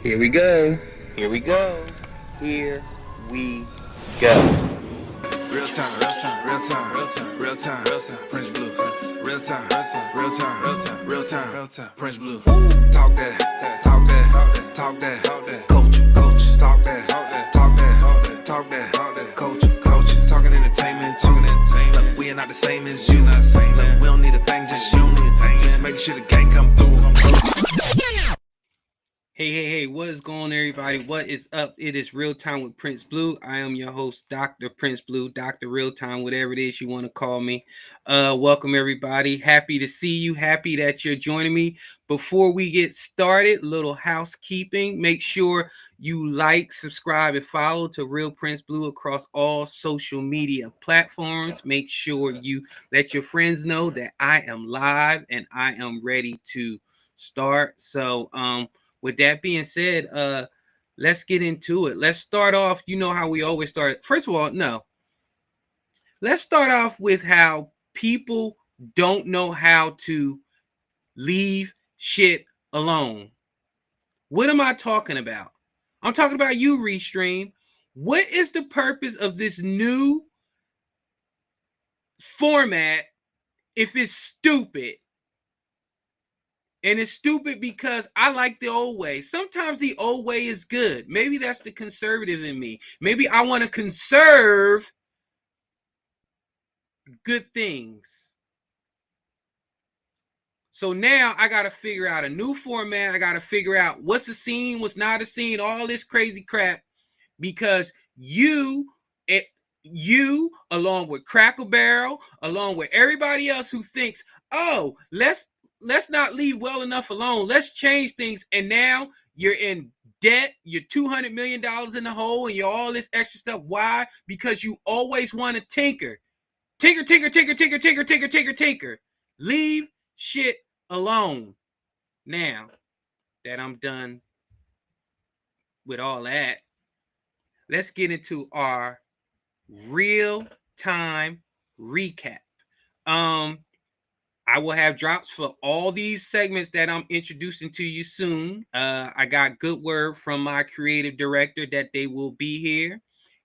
Here we go. Here we go. Here we go. Real time, real time, real time, real time, real time, real time, Prince Blue. Real time, real time, real time, real time, real time, real time, Prince Blue. Talk that, talk that, talk that, coach, coach, talk that, talk that, talk that, coach, coach, talking entertainment too. Look, we are not the same as you. Look, we don't need a thing, just you. Just make sure the gang come through. Hey, what is going on, everybody? What is up? It is Real Time with Prince Blue. I am your host, Dr. Prince Blue, Dr. Real Time, whatever it is you want to call me. Welcome, everybody. Happy to see you. Happy that you're joining me. Before we get started, little housekeeping. Make sure you like, subscribe, and follow to Real Prince Blue across all social media platforms. Make sure you let your friends know that I am live and I am ready to start. So, with that being said, let's get into it. Let's start off. You know how we always start. First of all, no. Let's start off with how people don't know how to leave shit alone. What am I talking about? I'm talking about you, Restream. What is the purpose of this new format if it's stupid? And it's stupid because I like the old way. Sometimes the old way is good. Maybe that's the conservative in me. Maybe I want to conserve good things. So now I got to figure out a new format. I got to figure out what's a scene, what's not a scene, all this crazy crap. Because you, along with Crackle Barrel, along with everybody else who thinks, oh, let's not leave well enough alone. Let's change things. And now you're in debt. You're $200 million in the hole and you're all this extra stuff. Why? Because you always want to tinker. Tinker. Leave shit alone. Now that I'm done with all that, let's get into our real time recap. I will have drops for all these segments that I'm introducing to you soon. I got good word from my creative director that they will be here,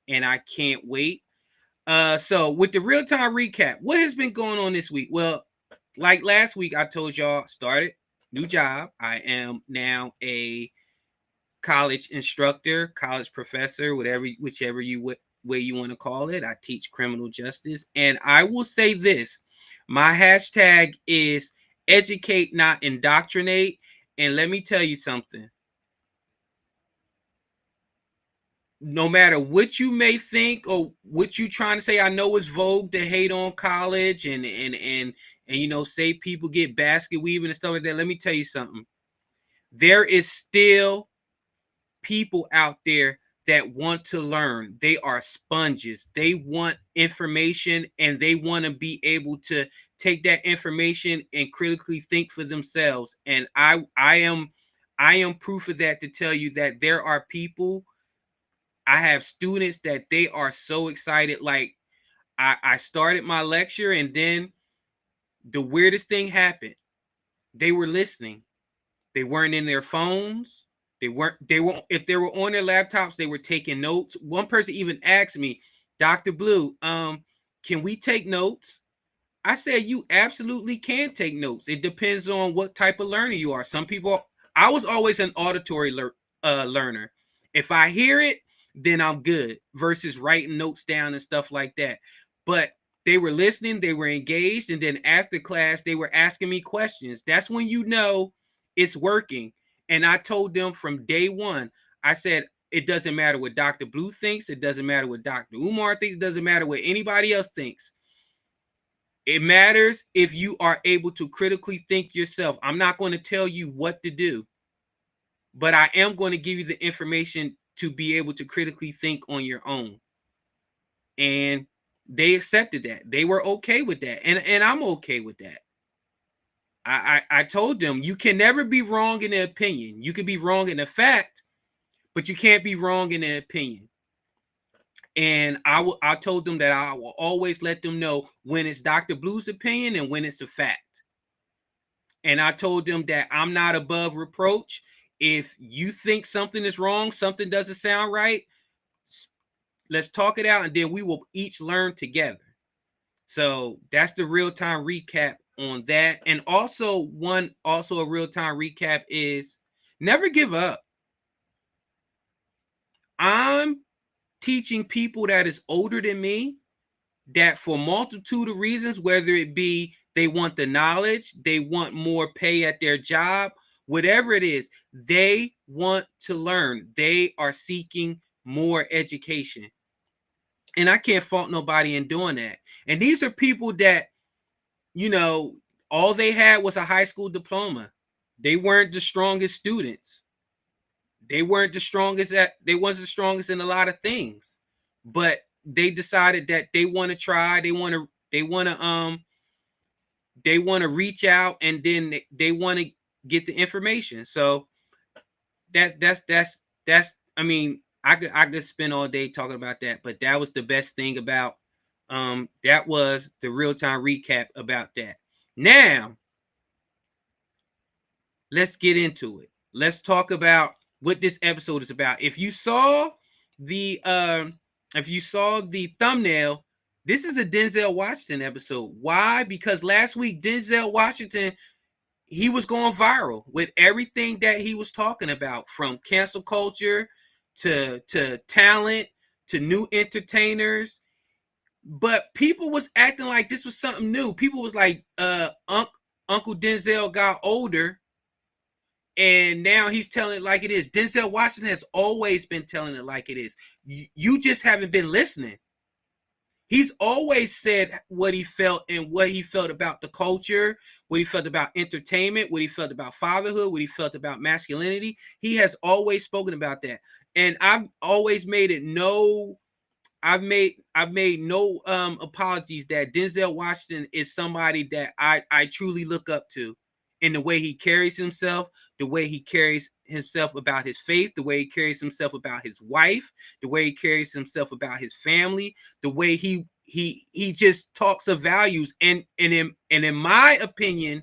and I can't wait. So with the real time recap, what has been going on this week? Well, like last week, I told y'all, started new job. I am now a college instructor, college professor, whichever way you want to call it. I teach criminal justice, and I will say this: my hashtag is educate, not indoctrinate. And let me tell you something. No matter what you may think or what you trying to say, I know it's vogue to hate on college and say people get basket weaving and stuff like that. Let me tell you something. There is still people out there that want to learn. They are sponges. They want information and they want to be able to take that information and critically think for themselves. And I am proof of that to tell you that there are people. I have students that they are so excited. Like I started my lecture and then the weirdest thing happened. They were listening. They weren't in their phones. They were if they were on their laptops, they were taking notes. One person even asked me, Dr. Blue, can we take notes? I said, you absolutely can take notes. It depends on what type of learner you are. Some people, I was always an auditory learner. If I hear it, then I'm good versus writing notes down and stuff like that. But they were listening, they were engaged, and then after class, they were asking me questions. That's when you know it's working. And I told them from day one, I said, it doesn't matter what Dr. Blue thinks. It doesn't matter what Dr. Umar thinks. It doesn't matter what anybody else thinks. It matters if you are able to critically think yourself. I'm not going to tell you what to do, but I am going to give you the information to be able to critically think on your own. And they accepted that. They were okay with that. And I'm okay with that. I told them you can never be wrong in the opinion. You can be wrong in the fact, but you can't be wrong in the opinion. And I told them that I will always let them know when it's Dr. Blue's opinion and when it's a fact. And I told them that I'm not above reproach. If you think something is wrong, something doesn't sound right, let's talk it out, and then we will each learn together. So that's the real-time recap on that. And also a real-time recap is never give up. I'm teaching people that is older than me that for multitude of reasons, whether it be they want the knowledge, they want more pay at their job, whatever it is, they want to learn. They are seeking more education. And I can't fault nobody in doing that. And these are people that, you know, all they had was a high school diploma. They weren't the strongest students. They weren't the strongest they wasn't the strongest in a lot of things. But they decided that they want to try, they want to reach out, and then they want to get the information. So that's I mean, I could spend all day talking about that, but that was the best thing about that was the real-time recap about that. Now let's get into it. Let's talk about what this episode is about. If you saw the thumbnail, this is a Denzel Washington episode. Why? Because last week Denzel Washington, he was going viral with everything that he was talking about, from cancel culture to talent to new entertainers. But people was acting like this was something new. People was like, Uncle Denzel got older, and now he's telling it like it is. Denzel Washington has always been telling it like it is. You just haven't been listening. He's always said what he felt, and what he felt about the culture, what he felt about entertainment, what he felt about fatherhood, what he felt about masculinity. He has always spoken about that. And I've always made it I've made no apologies that Denzel Washington is somebody that I truly look up to, in the way he carries himself, the way he carries himself about his faith, the way he carries himself about his wife, the way he carries himself about his family, the way he just talks of values. And in my opinion,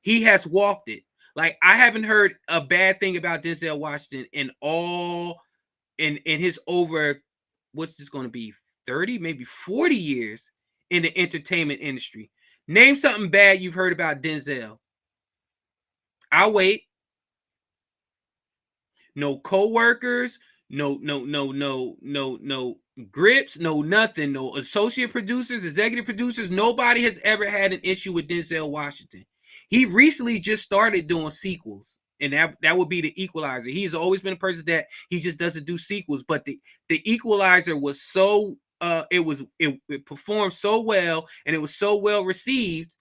he has walked it. Like, I haven't heard a bad thing about Denzel Washington in his over, what's this going to be, 30, maybe 40 years in the entertainment industry. Name something bad you've heard about Denzel. I'll wait. No co-workers, no grips, no nothing, no associate producers, executive producers. Nobody has ever had an issue with Denzel Washington. He recently just started doing sequels, and that would be the Equalizer. He's always been a person that he just doesn't do sequels, but the Equalizer was so it performed so well, and it was so well received.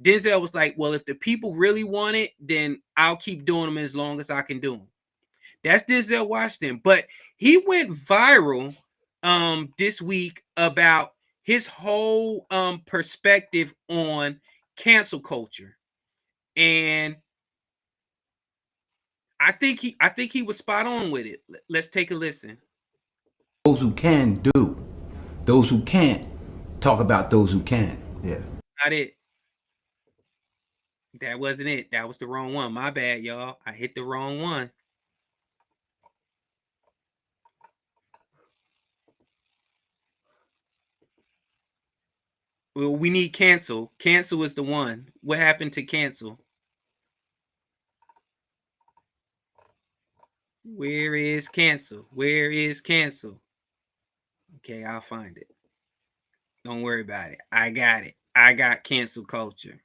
Denzel was like, well, if the people really want it, then I'll keep doing them as long as I can do them. That's Denzel Washington. But he went viral this week about his whole perspective on cancel culture. And I think he was spot on with it. Let's take a listen. Those who can do. Those who can't talk about those who can. Yeah. Not it. That wasn't it. That was the wrong one. My bad, y'all. I hit the wrong one. Well, we need cancel. Cancel is the one. What happened to cancel? Where is cancel? Where is cancel? Okay, I'll find it. Don't worry about it. I got it. I got cancel culture.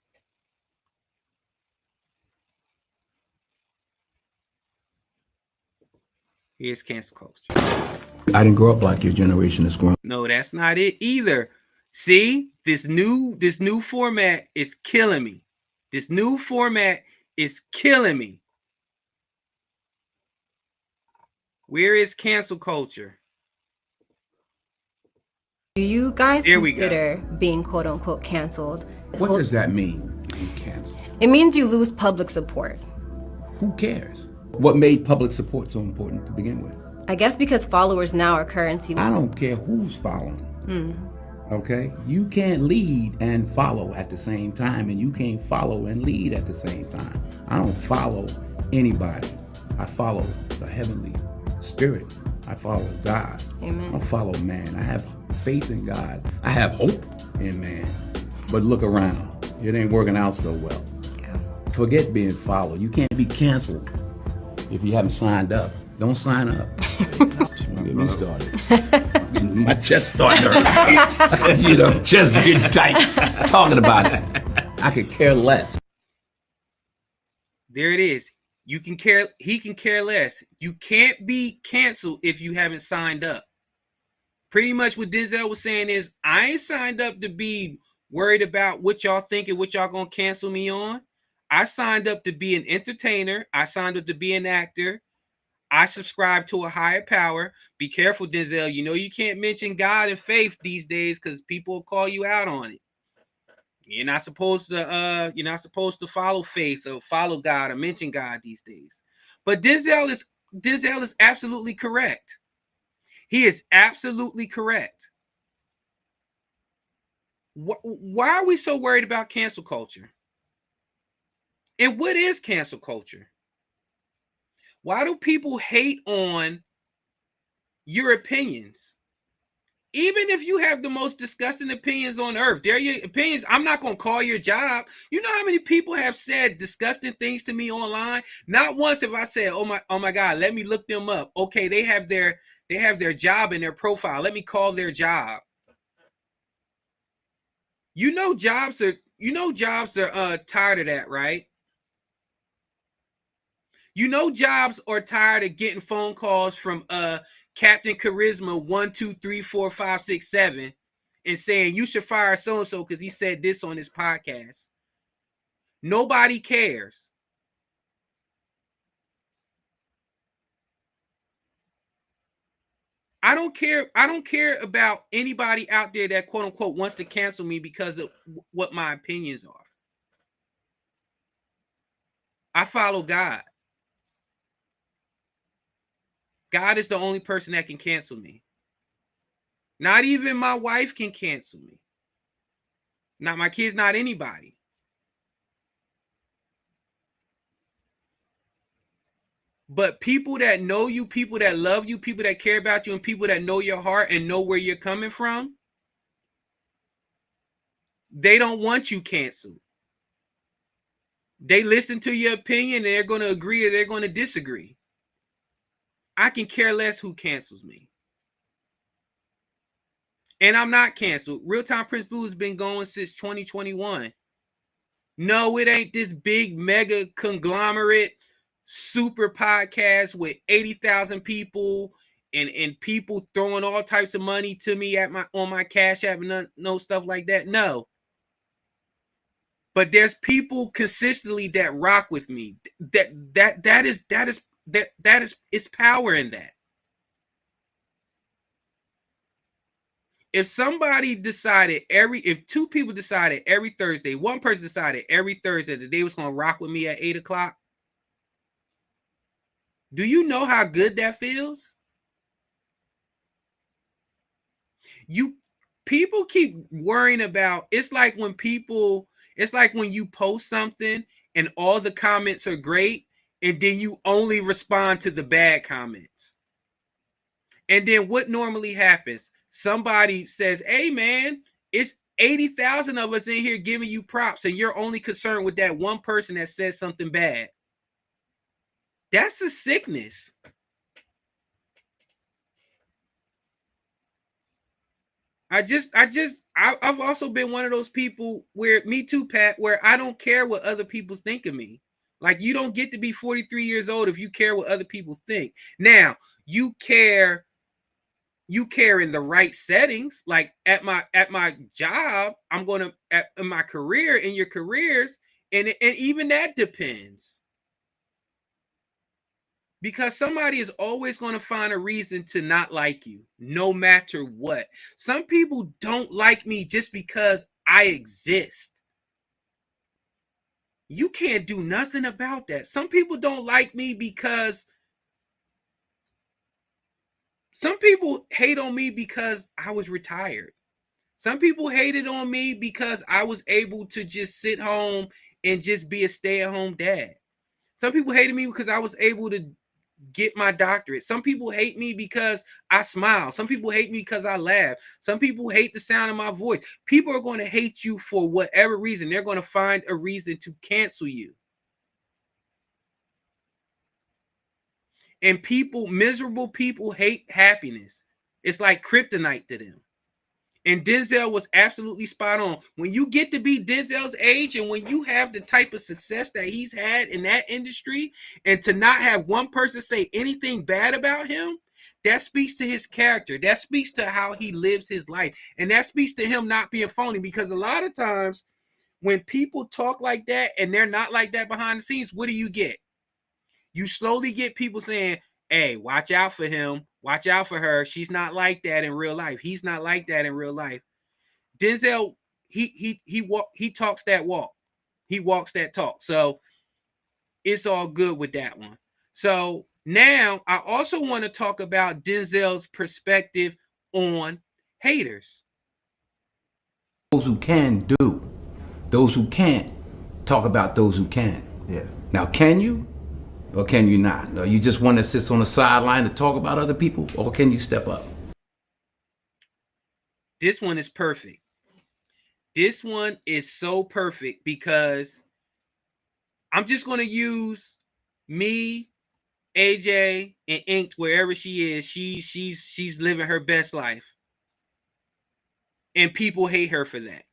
Here's cancel culture. I didn't grow up like your generation is growing. No, that's not it either. See, this new format is killing me. This new format is killing me. Where is cancel culture? Do you guys consider being quote unquote canceled? What does that mean, being canceled? It means you lose public support. Who cares? What made public support so important to begin with? I guess because followers now are currency. I don't care who's following. Okay? You can't lead and follow at the same time, and you can't follow and lead at the same time. I don't follow anybody. I follow the heavenly spirit. I follow God. Amen. I don't follow man. I have faith in God. I have hope in man. But look around. It ain't working out so well. Yeah. Forget being followed. You can't be canceled if you haven't signed up. Don't sign up. Don't get me started. My chest starting to hurt. You know, chest getting tight. Talking about it. I could care less. There it is. You can care. He can care less. You can't be canceled if you haven't signed up. Pretty much what Denzel was saying is, I ain't signed up to be worried about what y'all think and what y'all gonna cancel me on. I signed up to be an entertainer. I signed up to be an actor. I subscribe to a higher power. Be careful, Denzel. You know you can't mention God and faith these days because people will call you out on it. You're not supposed to follow faith or follow God or mention God these days. But Denzel is absolutely correct. He is absolutely correct. Why are we so worried about cancel culture? And what is cancel culture? Why do people hate on your opinions? Even if you have the most disgusting opinions on earth, they're your opinions. I'm not going to call your job. You know how many people have said disgusting things to me online? Not once have I said, oh my God, let me look them up. Okay, they have their job in their profile. Let me call their job. Jobs are tired of that, right? Jobs are tired of getting phone calls from Captain Charisma 1, 2, 3, 4, 5, 6, 7 and saying you should fire so-and-so because he said this on his podcast. Nobody cares. I don't care about anybody out there that quote unquote wants to cancel me because of what my opinions are. I follow God. God is the only person that can cancel me. Not even my wife can cancel me. Not my kids, not anybody. But people that know you, people that love you, people that care about you, and people that know your heart and know where you're coming from, they don't want you canceled. They listen to your opinion and they're going to agree or they're going to disagree. I can care less who cancels me. And I'm not canceled. Real Time Prince Blue has been going since 2021. No, it ain't this big mega conglomerate super podcast with 80,000 people and people throwing all types of money to me on my Cash App and no stuff like that. No. But there's people consistently that rock with me. That is it's power in that. If two people decided every Thursday, one person decided every Thursday that they was going to rock with me at 8 o'clock, do you know how good that feels? People keep worrying about, it's like when you post something and all the comments are great and then you only respond to the bad comments. And then what normally happens? Somebody says, hey man, it's 80,000 of us in here giving you props and you're only concerned with that one person that says something bad. That's a sickness. I've also been one of those people where, me too, Pat, where I don't care what other people think of me. Like, you don't get to be 43 years old if you care what other people think. Now, you care in the right settings. Like at my job, I'm going to, in my career, in your careers, and even that depends. Because somebody is always going to find a reason to not like you, no matter what. Some people don't like me just because I exist. You can't do nothing about that. Some people don't like me because some people hate on me because I was retired. Some people hated on me because I was able to just sit home and just be a stay-at-home dad. Some people hated me because I was able to get my doctorate. Some people hate me because I smile. Some people hate me because I laugh. Some people hate the sound of my voice. People are going to hate you for whatever reason. They're going to find a reason to cancel you. And miserable people hate happiness. It's like kryptonite to them. And Denzel was absolutely spot on. When you get to be Denzel's age and when you have the type of success that he's had in that industry, and to not have one person say anything bad about him, that speaks to his character. That speaks to how he lives his life. And that speaks to him not being phony, because a lot of times when people talk like that and they're not like that behind the scenes, what do you get? You slowly get people saying, hey, watch out for him. Watch out for her. She's not like that in real life. He's not like that in real life. Denzel, he talks that walk. He walks that talk. So it's all good with that one. So now I also want to talk about Denzel's perspective on haters. Those who can do. Those who can't talk about those who can. Yeah. Now, can you? Or can you not? Or you just want to sit on the sideline to talk about other people? Or can you step up? This one is perfect. This one is so perfect because I'm just going to use me, AJ, and Inked wherever she is. She's living her best life. And people hate her for that.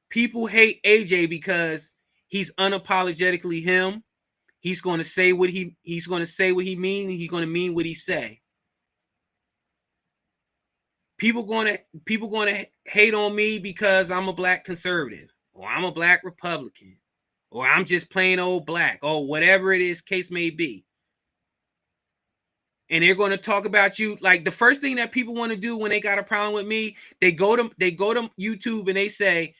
People hate AJ because he's unapologetically him. He's going to say what he's going to say what he means. He's going to mean what he say. People going to hate on me because I'm a black conservative, or I'm a black Republican, or I'm just plain old black, or whatever it is, case may be. And they're going to talk about you. Like, the first thing that people want to do when they got a problem with me, they go to YouTube and they say,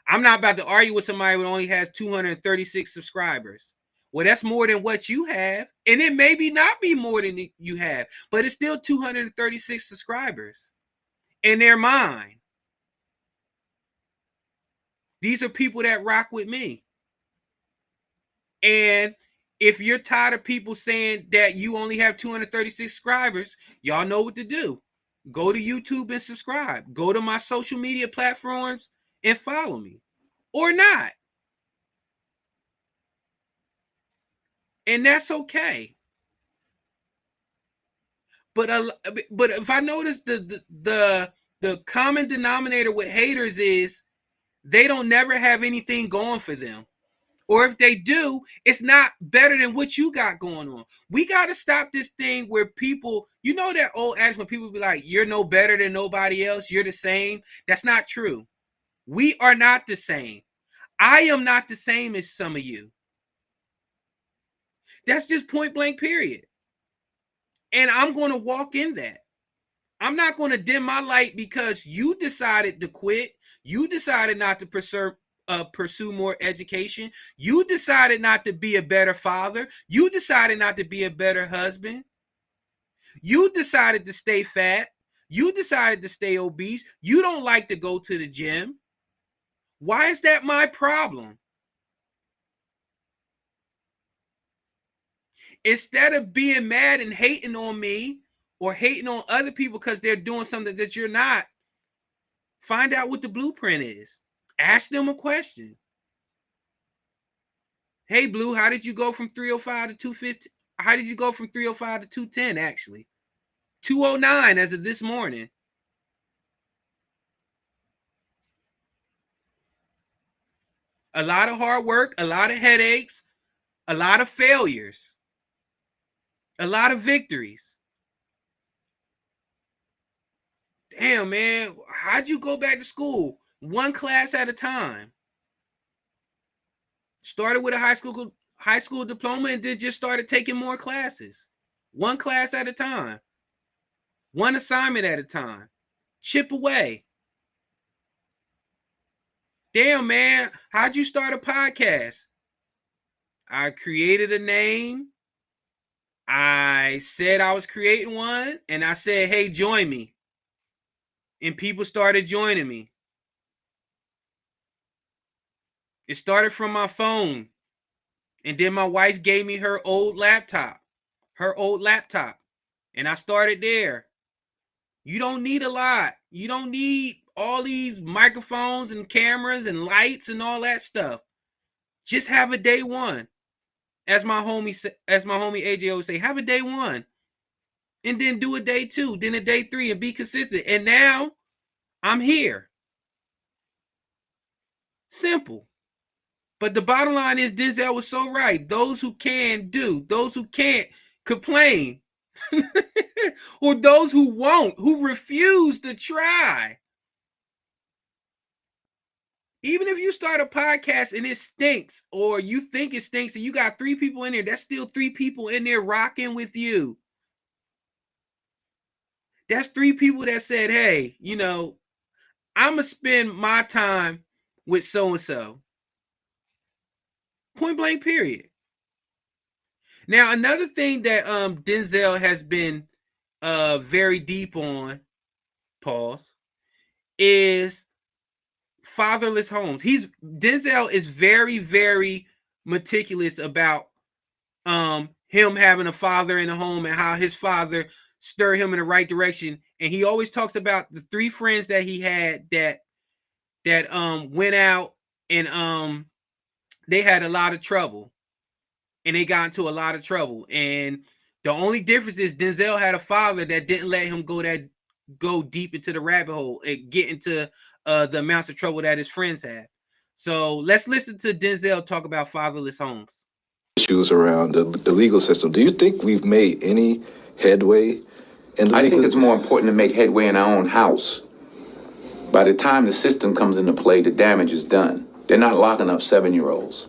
I'm not about to argue with somebody who only has 236 subscribers. Well, that's more than what you have. And it maybe not be more than you have, but it's still 236 subscribers. And they're mine. These are people that rock with me. And if you're tired of people saying that you only have 236 subscribers, y'all know what to do. Go to YouTube and subscribe. Go to my social media platforms and follow me. Or not. And that's okay. But if I notice the common denominator with haters is they don't never have anything going for them. Or if they do, it's not better than what you got going on. We got to stop this thing where people, you know that old adage when people be like, you're no better than nobody else, you're the same. That's not true. We are not the same. I am not the same as some of you. That's just point blank, period. And I'm going to walk in that. I'm not going to dim my light because you decided to quit. You decided not to pursue more education. You decided not to be a better father. You decided not to be a better husband. You decided to stay fat. You decided to stay obese. You don't like to go to the gym. Why is that my problem? Instead of being mad and hating on me or hating on other people because they're doing something that you're not, find out what the blueprint is. Ask them a question. Hey, Blue, how did you go from 305 to 250? How did you go from 305 to 210, actually? 209 as of this morning. A lot of hard work, a lot of headaches, a lot of failures, a lot of victories. Damn, man, how'd you go back to school? One class at a time. Started with a high school diploma and then just started taking more classes. One class at a time. One assignment at a time. Chip away. Damn, man, how'd you start a podcast? I created a name. I said I was creating one, and I said, hey, join me. And people started joining me. It started from my phone. And then my wife gave me her old laptop. And I started there. You don't need a lot. You don't need all these microphones and cameras and lights and all that stuff. Just have a day one. As my homie AJ always say, have a day one. And then do a day two, then a day three, and be consistent. And now I'm here. Simple. But the bottom line is Denzel was so right. Those who can do, those who can't complain, or those who won't, who refuse to try. Even if you start a podcast and it stinks, or you think it stinks, and you got 3 people in there, that's still 3 people in there rocking with you. That's 3 people that said, hey, you know, I'm going to spend my time with so-and-so. Point blank, period. Now, another thing that Denzel has been very deep on, pause, is fatherless homes. Denzel is very, very meticulous about him having a father in the home and how his father stirred him in the right direction. And he always talks about the 3 friends that he had that went out and they had a lot of trouble. And they got into a lot of trouble. And the only difference is Denzel had a father that didn't let him go deep into the rabbit hole and get into the amounts of trouble that his friends had. So let's listen to Denzel talk about fatherless homes. Issues around the legal system. Do you think we've made any headway in the I legal think it's more important to make headway in our own house. By the time the system comes into play, the damage is done. They're not locking up 7-year-olds.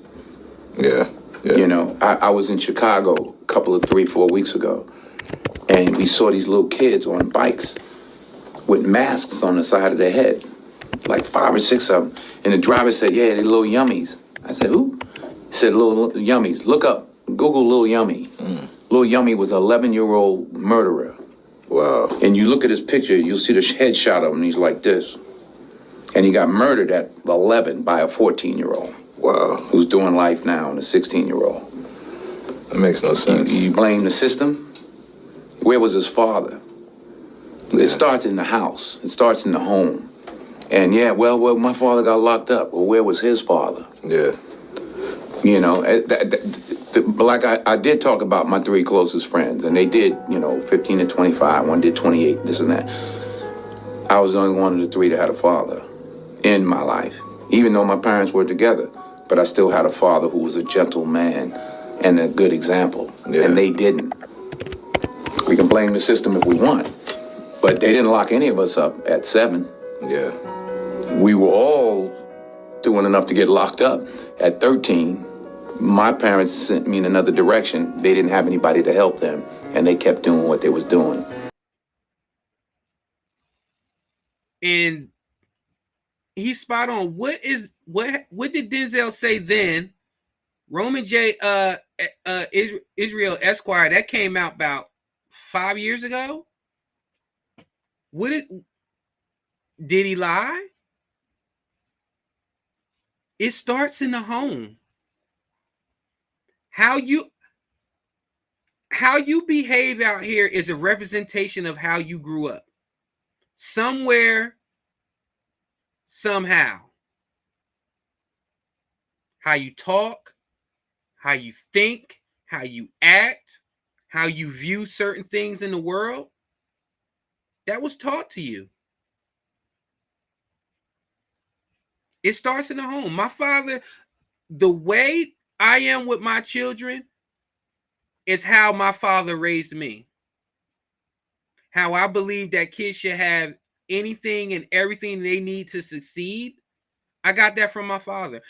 Yeah. You know, I was in Chicago a couple of 3-4 weeks ago, and we saw these little kids on bikes with masks on the side of their head, like 5 or 6 of them. And the driver said, yeah, they're little yummies. I said, who? He said, little yummies. Look up, Google Lil Yummy. Lil Yummy was an 11-year-old murderer. Wow. And you look at his picture, you'll see the headshot of him, and he's like this. And he got murdered at 11 by a 14-year-old. Wow. Who's doing life now, and a 16-year-old. That makes no sense. You blame the system? Where was his father? Yeah. It starts in the house. It starts in the home. And yeah, well, my father got locked up. Well, where was his father? Yeah. You know, like I did talk about my 3 closest friends, and they did, 15 to 25. One did 28, this and that. I was the only one of the 3 that had a father in my life, even though my parents were together. But I still had a father who was a gentle man and a good example. Yeah. And they didn't. We can blame the system if we want, but they didn't lock any of us up at 7. Yeah. We were all doing enough to get locked up. At 13, my parents sent me in another direction. They didn't have anybody to help them, and they kept doing what they was doing. And he's spot on. What did Denzel say then? Roman J. Israel Esquire, that came out about 5 years ago. Did he lie? It starts in the home. How you behave out here is a representation of how you grew up. Somewhere, somehow. How you talk, how you think, how you act, how you view certain things in the world, that was taught to you. It starts in the home. My father, the way I am with my children is how my father raised me. How I believe that kids should have anything and everything they need to succeed. I got that from my father.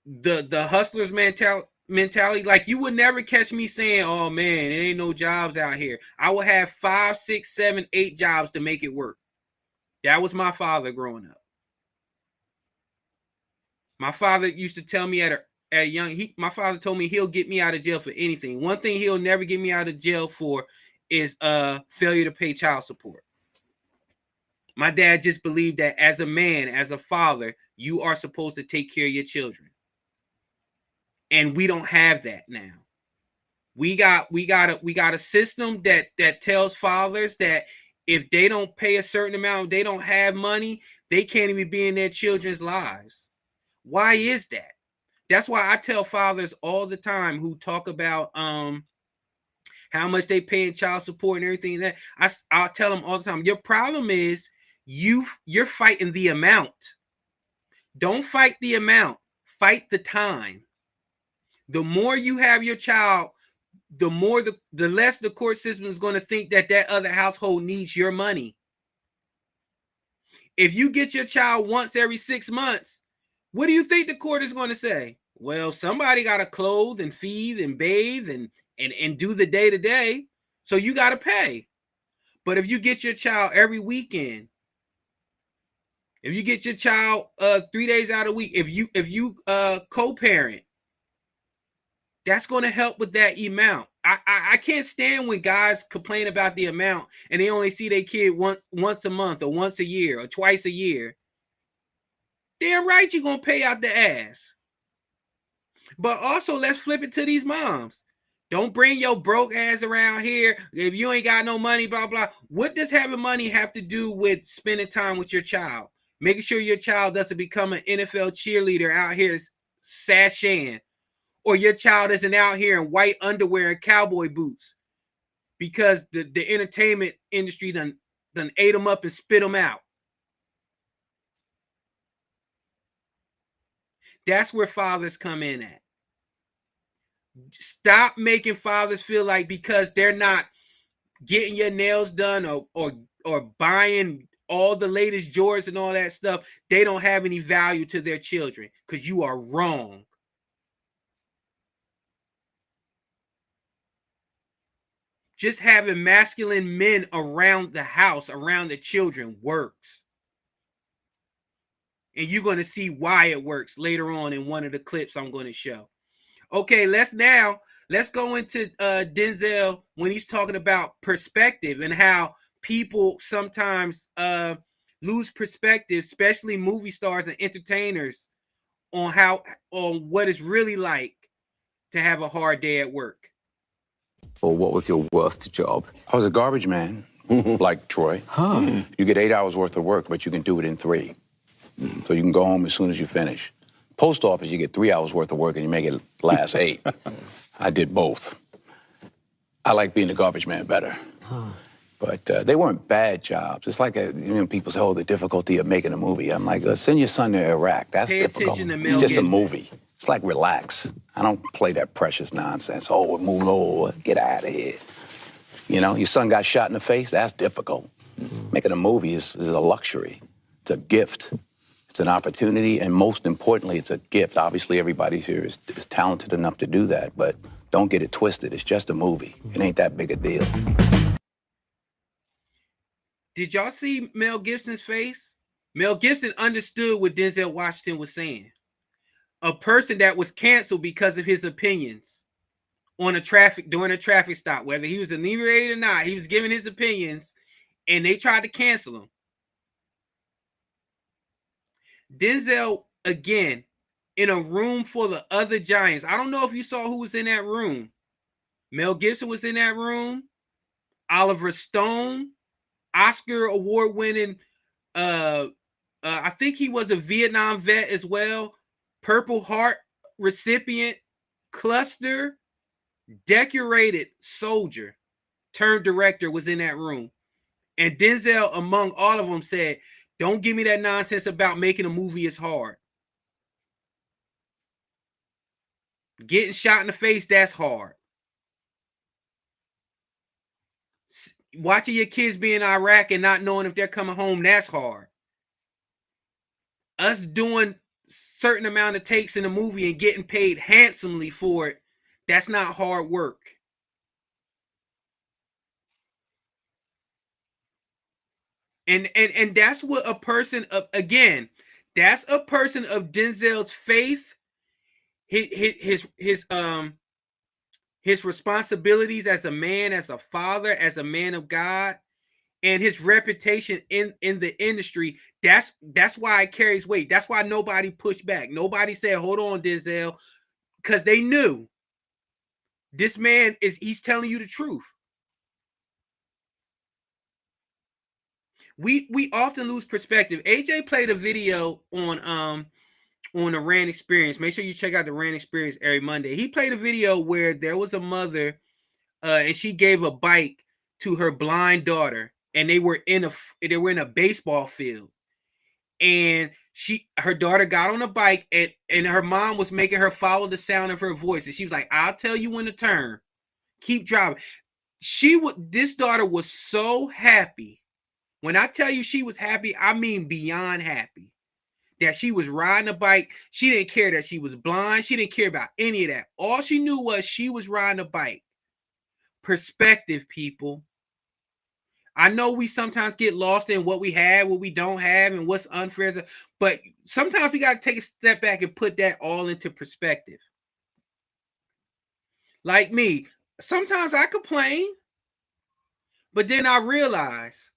The hustler's mentality, like you would never catch me saying, oh man, there ain't no jobs out here. I would have 5, 6, 7, 8 jobs to make it work. That was my father growing up. My father used to tell me my father told me he'll get me out of jail for anything. One thing he'll never get me out of jail for is failure to pay child support. My dad just believed that as a man, as a father, you are supposed to take care of your children. And we don't have that now. We got a system that tells fathers that if they don't pay a certain amount, they don't have money, they can't even be in their children's lives. Why is that? That's why I tell fathers all the time who talk about how much they pay in child support and everything that I'll tell them all the time. Your problem is you're fighting the amount. Don't fight the amount. Fight the time. The more you have your child, the more the less the court system is going to think that other household needs your money. If you get your child once every 6 months, what do you think the court is going to say? Well, somebody got to clothe and feed and bathe and do the day-to-day, so you got to pay. But if you get your child every weekend, if you get your child 3 days out of the week, if you co-parent, that's going to help with that amount. I can't stand when guys complain about the amount and they only see their kid once a month or once a year or twice a year. Damn right you're going to pay out the ass. But also, let's flip it to these moms. Don't bring your broke ass around here if you ain't got no money, blah, blah. What does having money have to do with spending time with your child? Making sure your child doesn't become an NFL cheerleader out here sashaying. Or your child isn't out here in white underwear and cowboy boots because the entertainment industry done ate them up and spit them out. That's where fathers come in at. Stop making fathers feel like because they're not getting your nails done or buying all the latest Jordans and all that stuff, they don't have any value to their children, because you are wrong. Just having masculine men around the house, around the children, works. And you're going to see why it works later on in one of the clips I'm going to show. Okay, let's go into Denzel when he's talking about perspective and how people sometimes lose perspective, especially movie stars and entertainers, on what it's really like to have a hard day at work. Or what was your worst job? I was a garbage man, like Troy. You get 8 hours worth of work, but you can do it in 3. So you can go home as soon as you finish. Post office, you get 3 hours worth of work and you make it last 8. I did both. I like being a garbage man better. But they weren't bad jobs. It's like, people say, oh, the difficulty of making a movie. I'm like, send your son to Iraq. That's difficult. It's just a movie. It's like, relax. I don't play that precious nonsense. Oh, we're moving over. Get out of here. Your son got shot in the face. That's difficult. Making a movie is a luxury. It's a gift. It's an opportunity, and most importantly, it's a gift. Obviously, everybody here is talented enough to do that, but don't get it twisted. It's just a movie. It ain't that big a deal. Did y'all see Mel Gibson's face? Mel Gibson understood what Denzel Washington was saying. A person that was canceled because of his opinions during a traffic stop, whether he was inebriated or not, he was giving his opinions, and they tried to cancel him. Denzel, again, in a room full of other giants. I don't know if you saw who was in that room. Mel Gibson was in that room. Oliver Stone, Oscar award-winning, I think he was a Vietnam vet as well. Purple Heart recipient, cluster, decorated soldier turned director was in that room. And Denzel, among all of them, said, don't give me that nonsense about making a movie is hard. Getting shot in the face, that's hard. Watching your kids be in Iraq and not knowing if they're coming home, that's hard. Us doing certain amount of takes in a movie and getting paid handsomely for it, that's not hard work. And that's what a person of, again, that's a person of Denzel's faith, his responsibilities as a man, as a father, as a man of God, and his reputation in the industry. That's why it carries weight. That's why nobody pushed back. Nobody said, hold on, Denzel, because they knew this man he's telling you the truth. We often lose perspective. AJ played a video on the Rand Experience. Make sure you check out the Rand Experience every Monday. He played a video where there was a mother and she gave a bike to her blind daughter, and they were in a baseball field. And her daughter got on a bike, and her mom was making her follow the sound of her voice. And she was like, "I'll tell you when to turn. Keep driving." This daughter was so happy. When I tell you she was happy, I mean beyond happy. That she was riding a bike. She didn't care that she was blind. She didn't care about any of that. All she knew was she was riding a bike. Perspective, people. I know we sometimes get lost in what we have, what we don't have, and what's unfair. But sometimes we got to take a step back and put that all into perspective. Like me, sometimes I complain, but then I realize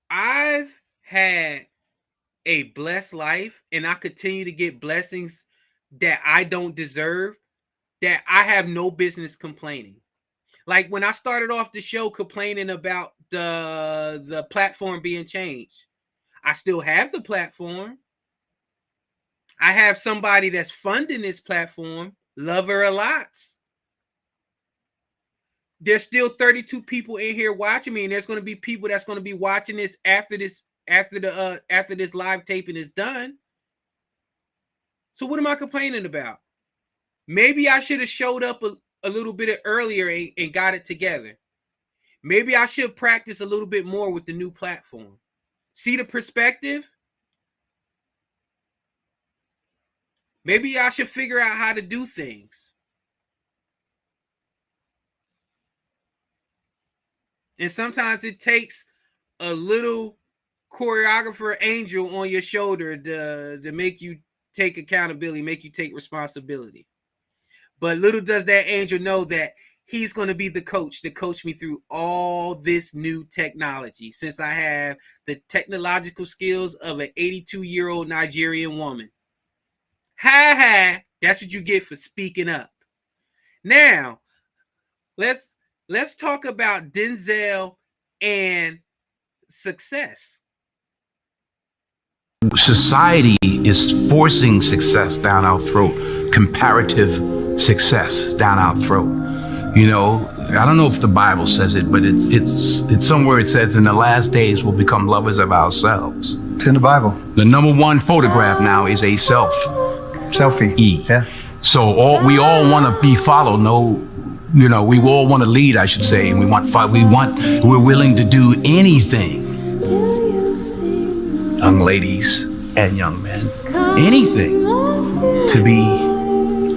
I've had a blessed life, and I continue to get blessings that I don't deserve, that I have no business complaining. Like when I started off the show complaining about the platform being changed, I still have the platform. I have somebody that's funding this platform. Love her a lot. There's still 32 people in here watching me, and there's going to be people that's going to be watching this after this live taping is done. So what am I complaining about? Maybe I should have showed up a little bit earlier and got it together. Maybe I should practice a little bit more with the new platform. See the perspective? Maybe I should figure out how to do things. And sometimes it takes a little choreographer angel on your shoulder to make you take accountability, make you take responsibility. But little does that angel know that he's going to be the coach to coach me through all this new technology, since I have the technological skills of an 82-year-old Nigerian woman. Ha ha! That's what you get for speaking up. Now, let's talk about Denzel and success. Society is forcing success down our throat, comparative success down our throat. You know, I don't know if the Bible says it, but it's somewhere it says in the last days we'll become lovers of ourselves. It's in the Bible. The number one photograph now is a selfie. Yeah. So we all want to be followed. We all want to lead, I should say, and we're willing to do anything. Young ladies and young men, anything to be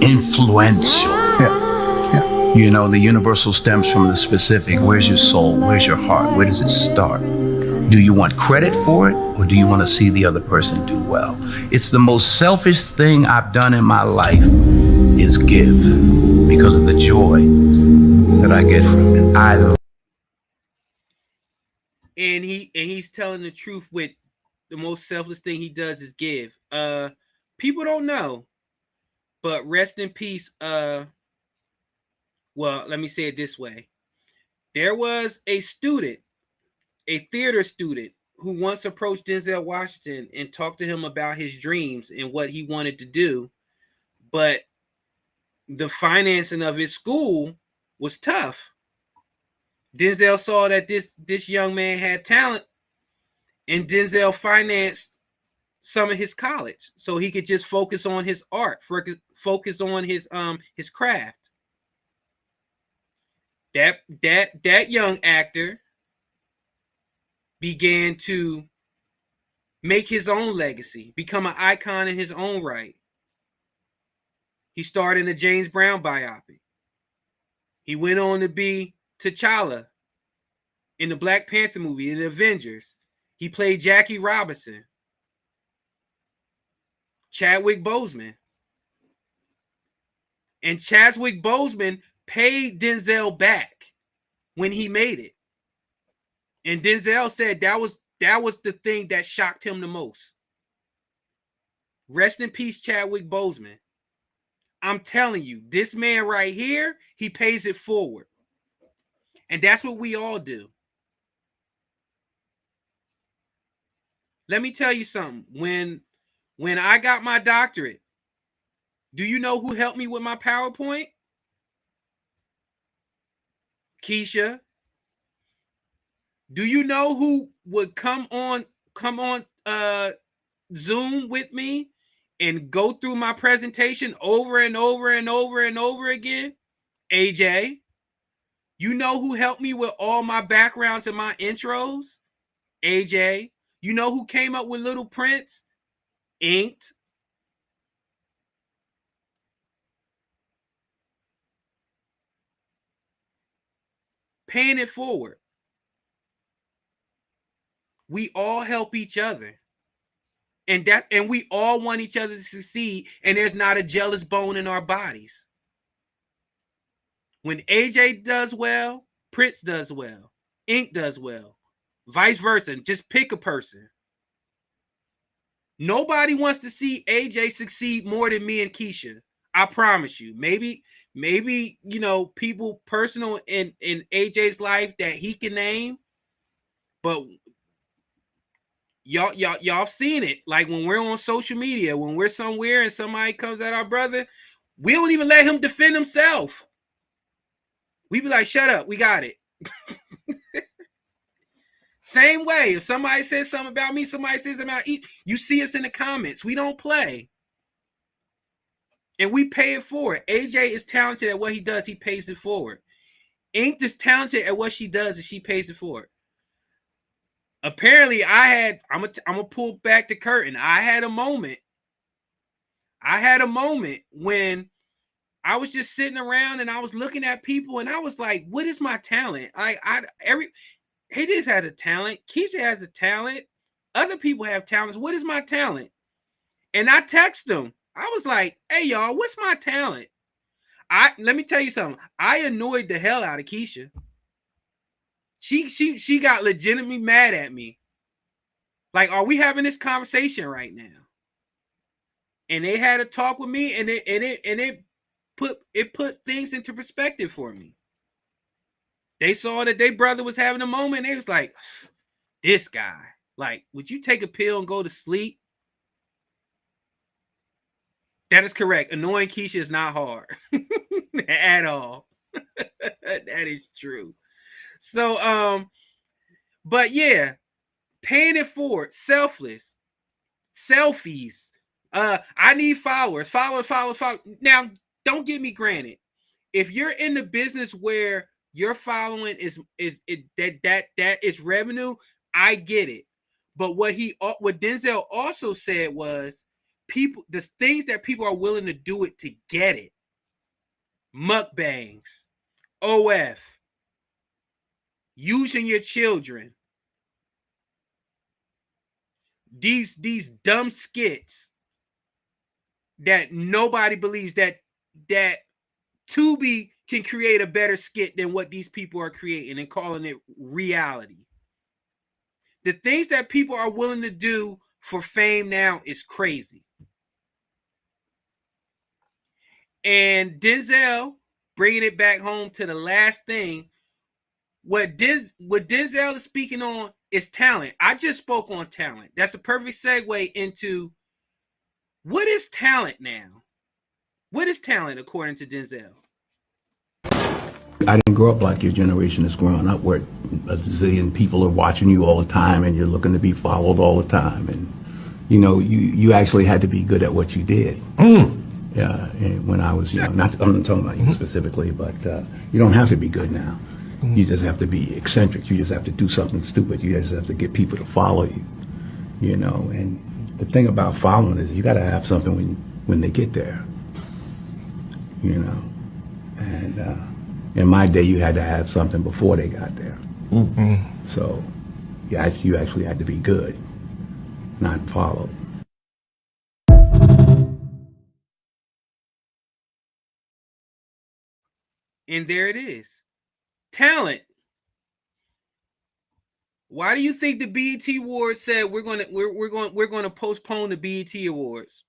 influential. Yeah. You know, the universal stems from the specific. Where's your soul? Where's your heart? Where does it start? Do you want credit for it, or do you want to see the other person do well? It's the most selfish thing I've done in my life is give, because of the joy that I get from it. And he's telling the truth with the most selfless thing he does is give. People don't know, but rest in peace. Well, let me say it this way. There was a theater student, who once approached Denzel Washington and talked to him about his dreams and what he wanted to do. But the financing of his school was tough. Denzel saw that this young man had talent, and Denzel financed some of his college so he could just focus on his art, focus on his craft. That young actor began to make his own legacy, become an icon in his own right. He starred in the James Brown biopic. He went on to be T'Challa in the Black Panther movie, in the Avengers. He played Jackie Robinson, Chadwick Boseman. And Chadwick Boseman paid Denzel back when he made it. And Denzel said that was the thing that shocked him the most. Rest in peace, Chadwick Boseman. I'm telling you, this man right here, he pays it forward. And that's what we all do. Let me tell you something. When I got my doctorate, do you know who helped me with my PowerPoint? Keisha. Do you know who would come on Zoom with me and go through my presentation over and over and over and over again? AJ. You know who helped me with all my backgrounds and my intros? AJ. You know who came up with Little Prince? Inked. Paying it forward. We all help each other. And we all want each other to succeed, and there's not a jealous bone in our bodies. When AJ does well, Prince does well, Ink does well, vice versa. Just pick a person. Nobody wants to see AJ succeed more than me and Keisha. I promise you. Maybe you know, people personal in AJ's life that he can name, but y'all seen it. Like when we're on social media, when we're somewhere and somebody comes at our brother, we don't even let him defend himself. We be like, shut up, we got it. Same way, if somebody says something about me, somebody says something about each, you see us in the comments. We don't play. And we pay it forward. AJ is talented at what he does. He pays it forward. Ink is talented at what she does, and she pays it forward. Apparently, I'm gonna pull back the curtain. I had a moment when I was just sitting around and I was looking at people and I was like, what is my talent? He just has a talent. Keisha has a talent. Other people have talents. What is my talent? And I text them. I was like, hey, y'all, what's my talent? Let me tell you something. I annoyed the hell out of Keisha. She got legitimately mad at me. Like, are we having this conversation right now? And they had a talk with me, and it put things into perspective for me. They saw that their brother was having a moment. And they was like, this guy. Like, would you take a pill and go to sleep? That is correct. Annoying Keisha is not hard at all. That is true. So, but yeah, paying it forward, selfless, selfies. I need followers. Follow. Now, don't get me granted. If you're in the business where your following is revenue, I get it. But what Denzel also said was the things that people are willing to do it to get it. Mukbangs, OF, using your children, these dumb skits that nobody believes that Tubi can create a better skit than what these people are creating and calling it reality. The things that people are willing to do for fame now is crazy. And Denzel, bringing it back home to the last thing, what Denzel is speaking on is talent. I just spoke on talent. That's a perfect segue into what is talent now? What is talent according to Denzel? I didn't grow up like your generation is growing up, where a zillion people are watching you all the time and you're looking to be followed all the time. And, you know, you actually had to be good at what you did. Yeah, when I was young. I'm not talking about you specifically, but you don't have to be good now. You just have to be eccentric. You just have to do something stupid. You just have to get people to follow you, you know. And the thing about following is you got to have something when they get there, you know. And in my day, you had to have something before they got there. So you actually had to be good, not followed. And there it is. Talent. Why do you think the BET Awards said we're gonna postpone the BET Awards?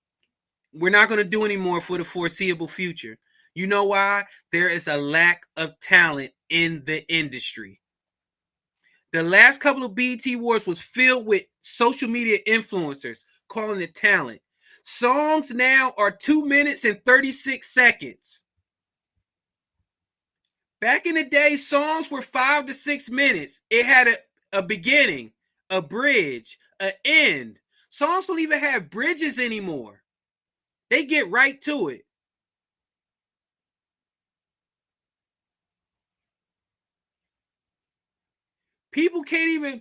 We're not going to do anymore for the foreseeable future. You know why? There is a lack of talent in the industry. The last couple of BET Awards was filled with social media influencers calling it talent. Songs now are 2 minutes and 36 seconds. Back in the day, songs were 5 to 6 minutes. It had a beginning, a bridge, an end. Songs don't even have bridges anymore. They get right to it. People can't even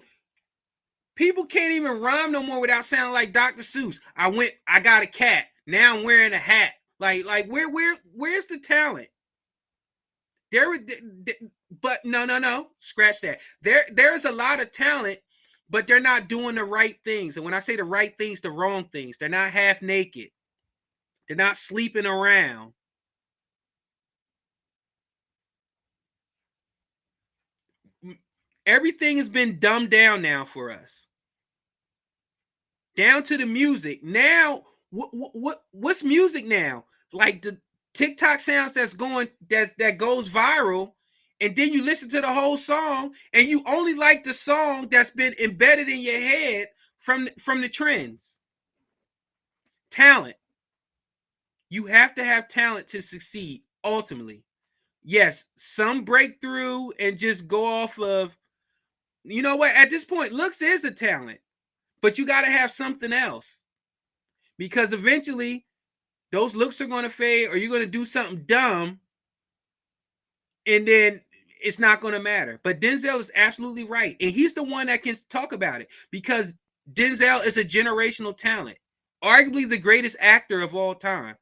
rhyme no more without sounding like Dr. Seuss. I got a cat. Now I'm wearing a hat. Like where's the talent? But no. Scratch that. There's a lot of talent, but they're not doing the right things. And when I say the right things, the wrong things. They're not half naked. They're not sleeping around. Everything has been dumbed down now for us. Down to the music. Now, what's music now? Like the TikTok sounds that goes viral, and then you listen to the whole song, and you only like the song that's been embedded in your head from the trends. Talent. You have to have talent to succeed, ultimately. Yes, some breakthrough and just go off of, you know what, at this point, looks is a talent, but you got to have something else. Because eventually, those looks are going to fade, or you're going to do something dumb, and then it's not going to matter. But Denzel is absolutely right, and he's the one that can talk about it, because Denzel is a generational talent, arguably the greatest actor of all time.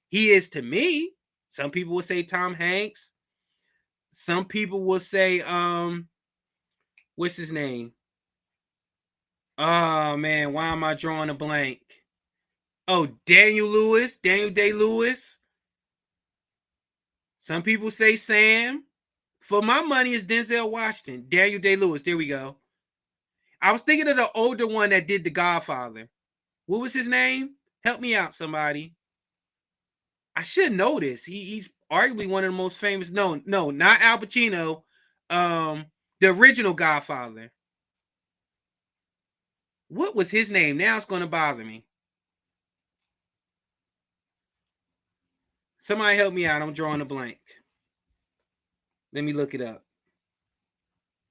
He is to me. Some people will say Tom Hanks. Some people will say, what's his name? Oh man, why am I drawing a blank? Oh, Daniel Day-Lewis. Some people say Sam. For my money, it's Denzel Washington. Daniel Day-Lewis. There we go. I was thinking of the older one that did The Godfather. What was his name? Help me out, somebody. I should know this. He's arguably one of the most famous. No, not Al Pacino. The original Godfather. What was his name? Now it's going to bother me. Somebody help me out. I'm drawing a blank. Let me look it up.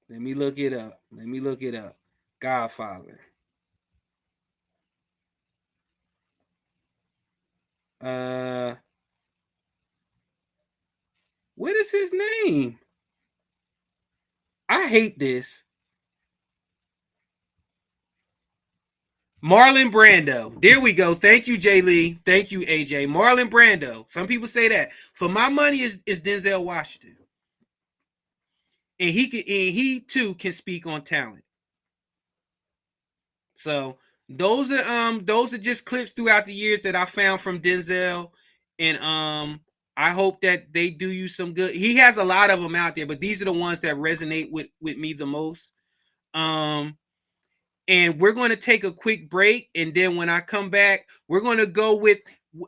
Let me look it up. Godfather. What is his name? I hate this. Marlon Brando. There we go. Thank you, Jay Lee. Thank you, AJ. Marlon Brando. Some people say that. For my money, is Denzel Washington. And he too can speak on talent. So those are just clips throughout the years that I found from Denzel, and I hope that they do you some good. He has a lot of them out there, but these are the ones that resonate with me the most. And we're going to take a quick break, and then when I come back, we're going to go with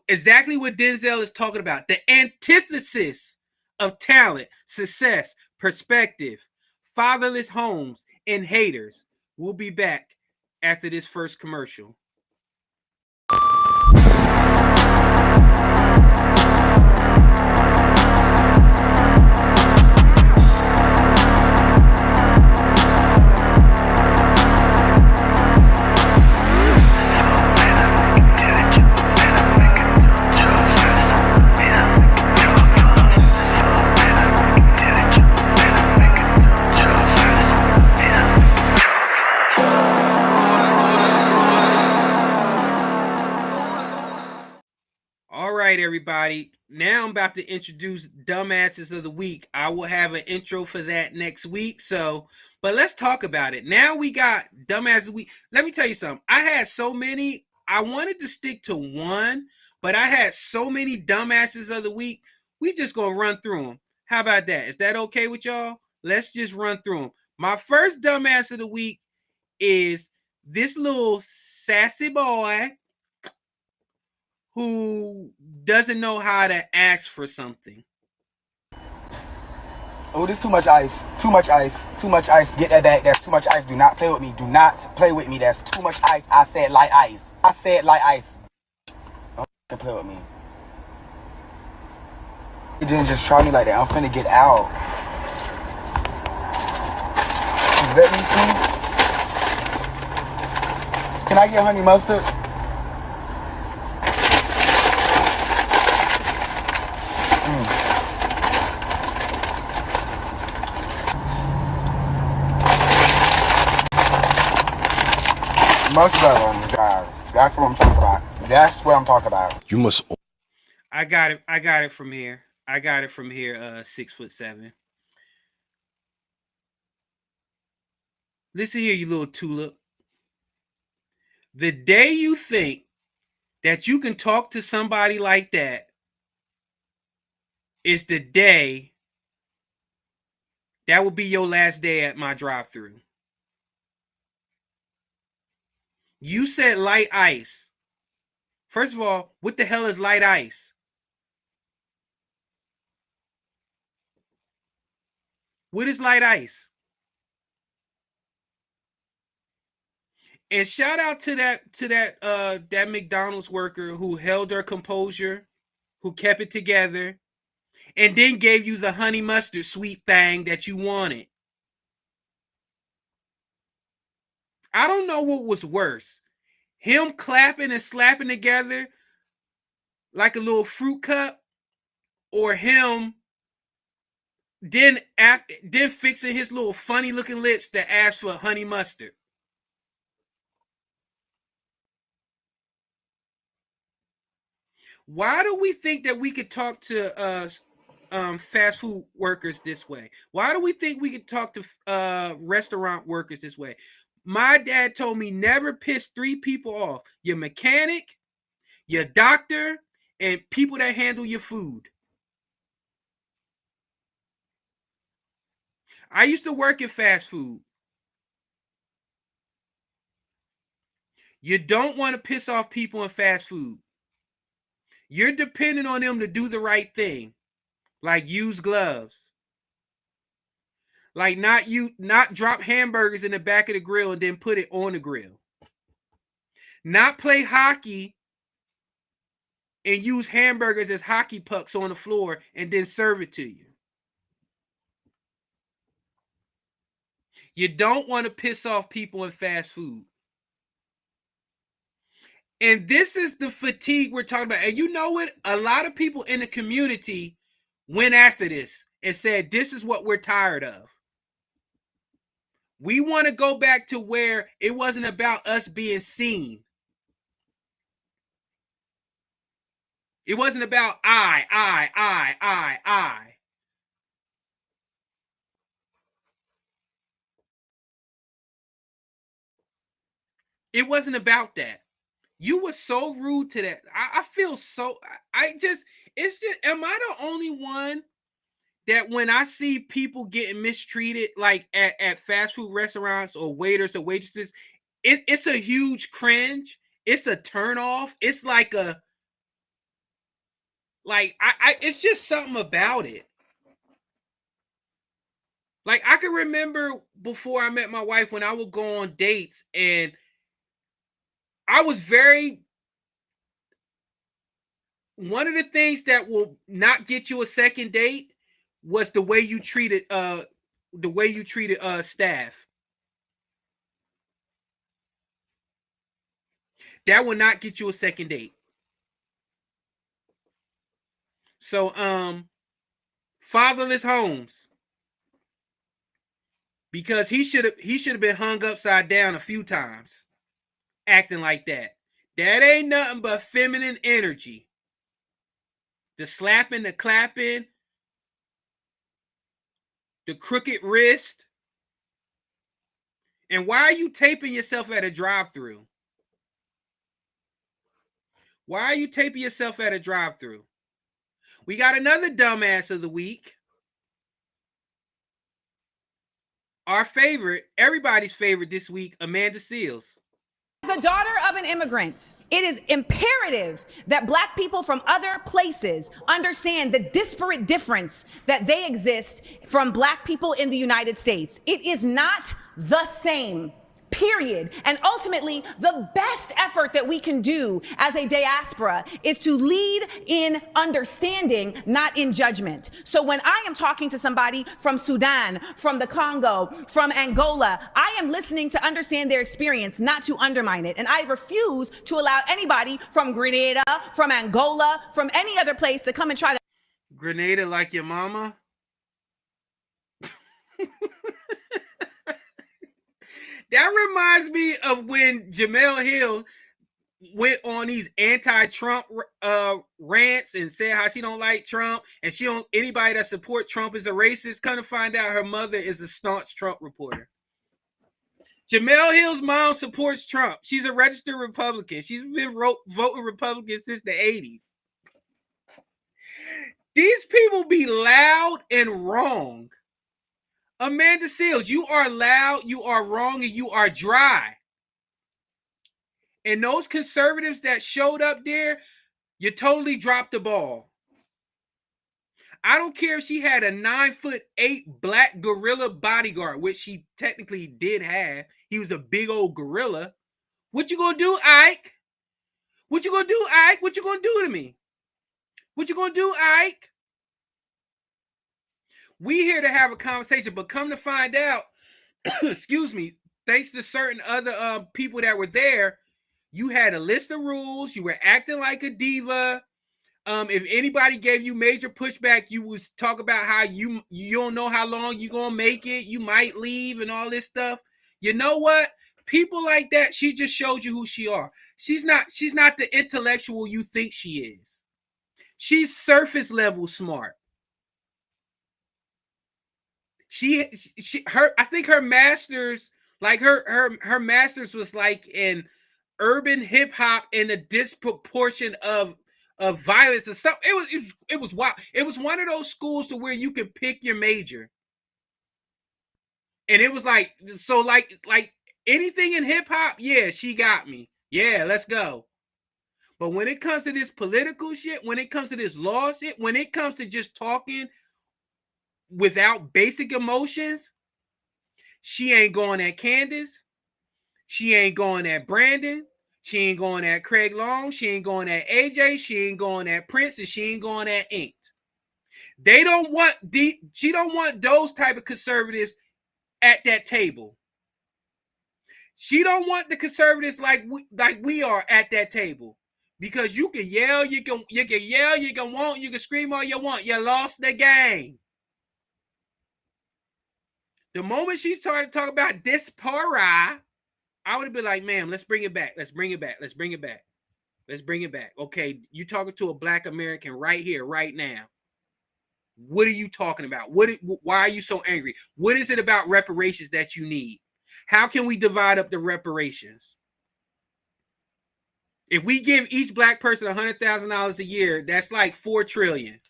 exactly what Denzel is talking about, the antithesis of talent, success, perspective, fatherless homes, and haters. We'll be back after this first commercial. Everybody, now I'm about to introduce Dumbasses of the Week. I will have an intro for that next week. But let's talk about it. Now we got Dumbasses of the Week. Let me tell you something. I had so many. I wanted to stick to one, but I had so many Dumbasses of the Week. We just gonna run through them. How about that? Is that okay with y'all? Let's just run through them. My first Dumbass of the Week is this little sassy boy who doesn't know how to ask for something. Oh, there's too much ice. Too much ice. Too much ice. Get that back. There's too much ice. Do not play with me. Do not play with me. There's too much ice. I said light ice. I said light ice. Don't play with me. You didn't just try me like that. I'm finna get out. Let me see. Can I get honey mustard? Much better, guys. That's what I'm talking about. That's what I'm talking about. You must. I got it from here. 6'7". Listen here, you little tulip. The day you think that you can talk to somebody like that is the day that will be your last day at my drive-thru. You said light ice. First of all, what the hell is light ice? What is light ice? And shout out to that McDonald's worker who held her composure, who kept it together, and then gave you the honey mustard sweet thing that you wanted. I don't know what was worse. Him clapping and slapping together like a little fruit cup, or him then fixing his little funny looking lips to ask for honey mustard. Why do we think that we could talk to fast food workers this way? Why do we think we could talk to restaurant workers this way? My dad told me never piss 3 people off: your mechanic, your doctor, and people that handle your food. I used to work in fast food. You don't want to piss off people in fast food. You're depending on them to do the right thing, like use gloves, like not drop hamburgers in the back of the grill and then put it on the grill, not play hockey and use hamburgers as hockey pucks on the floor and then serve it to you. You don't want to piss off people in fast food. And this is the fatigue we're talking about. And you know what? A lot of people in the community went after this and said, this is what we're tired of. We want to go back to where it wasn't about us being seen. It wasn't about I. It wasn't about that. You were so rude to that. I feel so, it's just, am I the only one that when I see people getting mistreated, like at fast food restaurants or waiters or waitresses, it's a huge cringe. It's a turn off. It's like it's just something about it. Like, I can remember before I met my wife when I would go on dates, and I was one of the things that will not get you a second date was the way you treated staff. That will not get you a second date. So fatherless homes, because he should have been hung upside down a few times acting like that. That ain't nothing but feminine energy. The slapping, the clapping, the crooked wrist. And why are you taping yourself at a drive-thru? Why are you taping yourself at a drive-thru? We got another dumbass of the week. Our favorite, everybody's favorite this week, Amanda Seales. The daughter of an immigrant, it is imperative that Black people from other places understand the disparate difference that they exist from Black people in the United States. It is not the same. Period. And ultimately, the best effort that we can do as a diaspora is to lead in understanding, not in judgment. So when I am talking to somebody from Sudan, from the Congo, from Angola, I am listening to understand their experience, not to undermine it. And I refuse to allow anybody from Grenada, from Angola, from any other place to come and try to. Grenada like your mama? That reminds me of when Jemele Hill went on these anti-Trump rants and said how she don't like Trump and she don't anybody that support Trump is a racist. Come to find out her mother is a staunch Trump reporter. Jemele Hill's mom supports Trump. She's a registered Republican. She's been voting Republican since the 80s. These people be loud and wrong. Amanda Seales, you are loud, you are wrong, and you are dry. And those conservatives that showed up there, you totally dropped the ball. I don't care if she had a 9'8" black gorilla bodyguard, which she technically did have. He was a big old gorilla. What you gonna do, Ike? What you gonna do, Ike? What you gonna do to me? What you gonna do, Ike? We here to have a conversation, but come to find out, excuse me, thanks to certain other people that were there, you had a list of rules. You were acting like a diva. If anybody gave you major pushback, you would talk about how you don't know how long you're gonna make it. You might leave and all this stuff. You know what? People like that, she just showed you who she are. She's not the intellectual you think she is. She's surface level smart. I think her master's, like her master's was like in urban hip hop and a disproportion of violence and stuff. It was wild. It was one of those schools to where you could pick your major. And it was like, so like anything in hip hop, yeah, she got me. Yeah, let's go. But when it comes to this political shit, when it comes to this law shit, when it comes to just talking without basic emotions, she ain't going at Candace. She ain't going at Brandon. She ain't going at Craig Long. She ain't going at AJ. She ain't going at Prince. And she ain't going at Inked. They don't want she don't want those type of conservatives at that table. She don't want the conservatives like we are at that table. Because you can yell, you can yell, you can scream all you want. You lost the game. The moment she started talking about diaspora, I would have been like, ma'am, let's bring it back. Let's bring it back. Let's bring it back. Let's bring it back. Okay, you talking to a black American right here, right now. What are you talking about? Why are you so angry? What is it about reparations that you need? How can we divide up the reparations? If we give each black person $100,000 a year, that's like $4 trillion.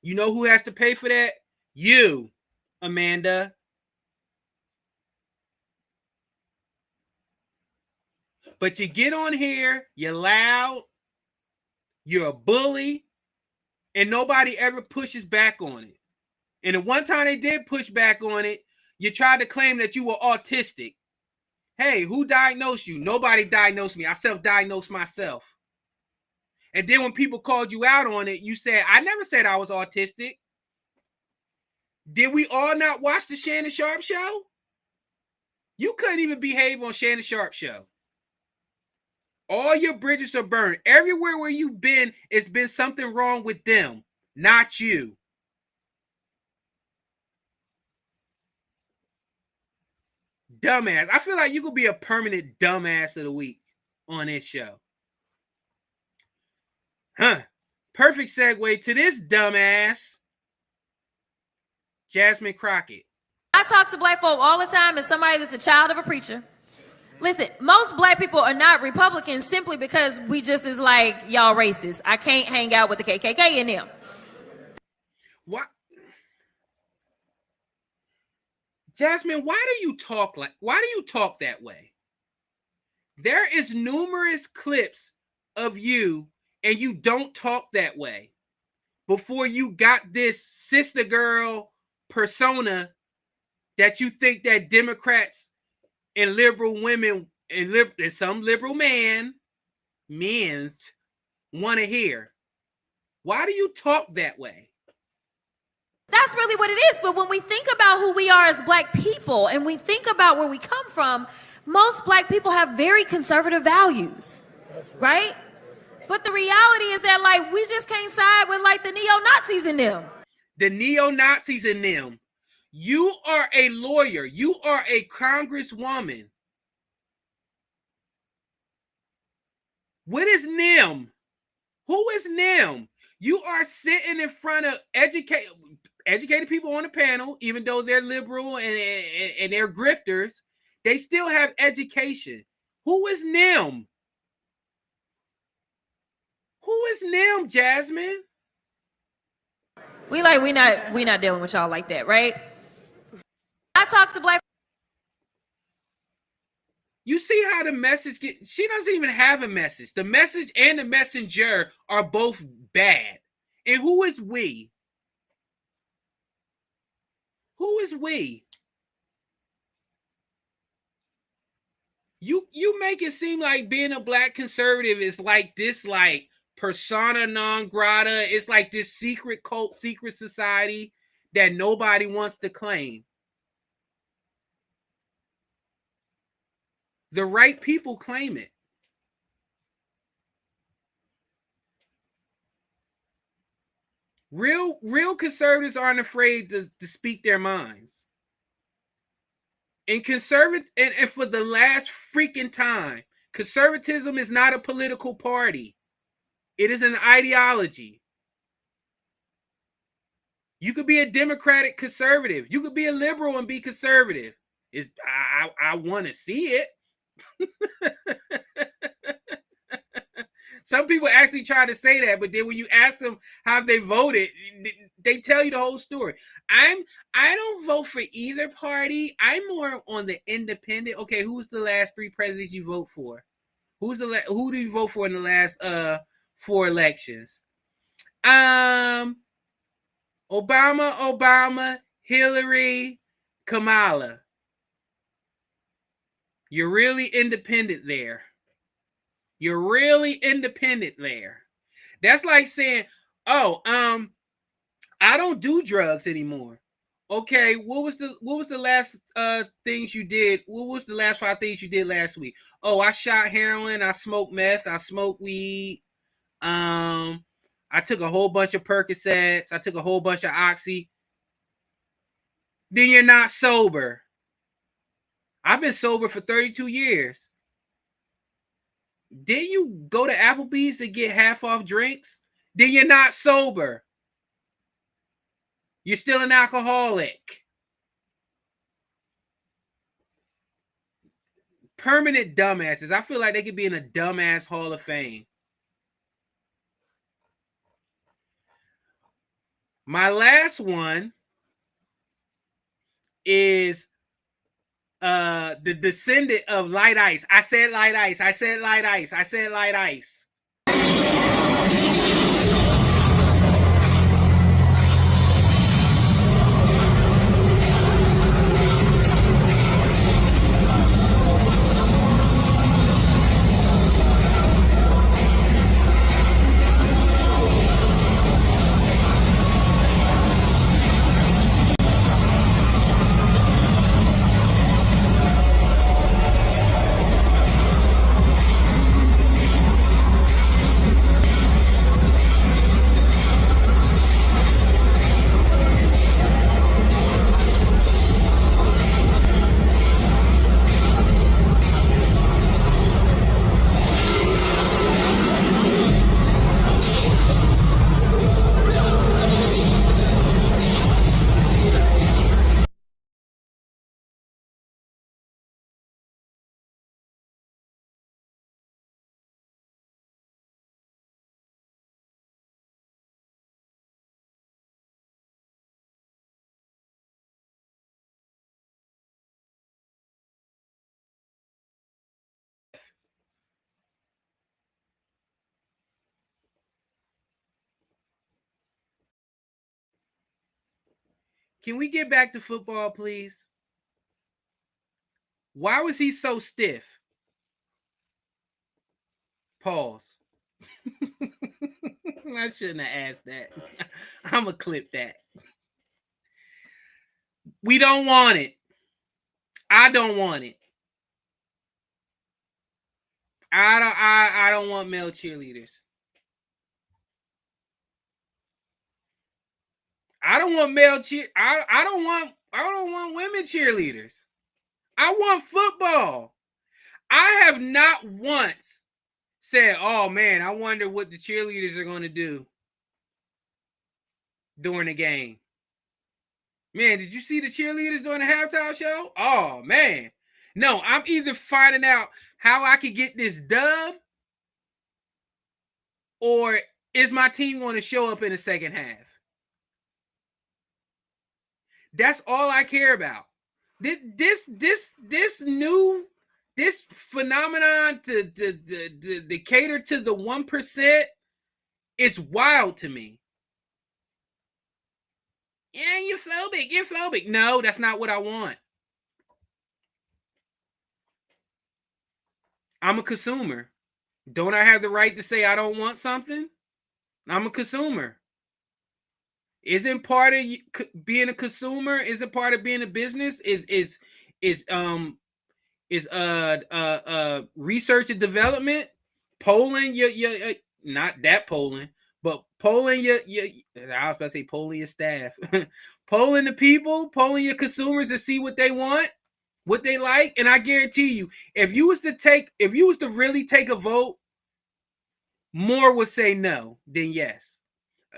You know who has to pay for that? You, Amanda. But you get on here, you're loud, you're a bully, and nobody ever pushes back on it. And the one time they did push back on it, you tried to claim that you were autistic. Hey, who diagnosed you? Nobody diagnosed me. I self-diagnosed myself. And then when people called you out on it, you said, I never said I was autistic. Did we all not watch the Shannon Sharp show? You couldn't even behave on Shannon Sharp show. All your bridges are burned. Everywhere where you've been, it's been something wrong with them, not you. Dumbass. I feel like you could be a permanent dumbass of the week on this show. Huh. Perfect segue to this dumbass, Jasmine Crockett. I talk to black folk all the time as somebody that's a child of a preacher. Listen, most black people are not Republicans simply because we just is like, y'all racist. I can't hang out with the KKK in them. What? Jasmine, why do you talk that way? There is numerous clips of you, and you don't talk that way before you got this sister girl persona that you think that Democrats and liberal women and some liberal men want to hear. Why do you talk that way? That's really what it is. But when we think about who we are as Black people and we think about where we come from, most Black people have very conservative values, right? But the reality is that, like, we just can't side with, like, the neo-Nazis in them. The neo-Nazis in them. You are a lawyer. You are a congresswoman. What is NIM? Who is NIM? You are sitting in front of educated people on the panel, even though they're liberal and they're grifters, they still have education. Who is NIM? Who is NIM, Jasmine? We not dealing with y'all like that, right? I talk to Black. You see how the message she doesn't even have a message. The message and the messenger are both bad. And who is we? Who is we? You make it seem like being a Black conservative is like this, like, persona non grata. It's like this secret cult, secret society that nobody wants to claim. The right people claim it. Real conservatives aren't afraid to speak their minds. And for the last freaking time, conservatism is not a political party. It is an ideology. You could be a Democratic conservative. You could be a liberal and be conservative. I want to see it. Some people actually try to say that, but then when you ask them how they voted, they tell you the whole story. I don't vote for either party. I'm more on the independent. Okay, who was the last 3 presidents you vote for? Who do you vote for in the last 4 elections? Obama, Hillary, Kamala. You're really independent there. You're really independent there. That's like saying, oh, I don't do drugs anymore. Okay, what was the last things you did? What was the last 5 things you did last week? Oh, I shot heroin, I smoked meth, I smoked weed. I took a whole bunch of Percocets, I took a whole bunch of Oxy. Then you're not sober. I've been sober for 32 years. Did you go to Applebee's to get half off drinks? Then you're not sober. You're still an alcoholic. Permanent dumbasses. I feel like they could be in a dumbass hall of fame. My last one is the descendant of Light Ice. I said Light Ice. I said Light Ice. I said Light Ice. Can we get back to football, please? Why was he so stiff? Pause. I shouldn't have asked that. I'm going to clip that. We don't want it. I don't want it. I don't want male cheerleaders. I don't want I don't want women cheerleaders. I want football. I have not once said, "Oh man, I wonder what the cheerleaders are going to do during the game." Man, did you see the cheerleaders during the halftime show? Oh man. No, I'm either finding out how I could get this dub, or is my team going to show up in the second half? That's all I care about. This phenomenon to cater to the 1%, it's wild to me. Yeah, you're phobic. No, that's not what I want. I'm a consumer. Don't I have the right to say I don't want something? I'm a consumer. Isn't part of being a consumer? Isn't part of being a business? Is research and development, polling your not that polling, but polling your I was about to say polling your staff, polling the people, polling your consumers to see what they want, what they like. And I guarantee you, if you was to really take a vote, more would say no than yes.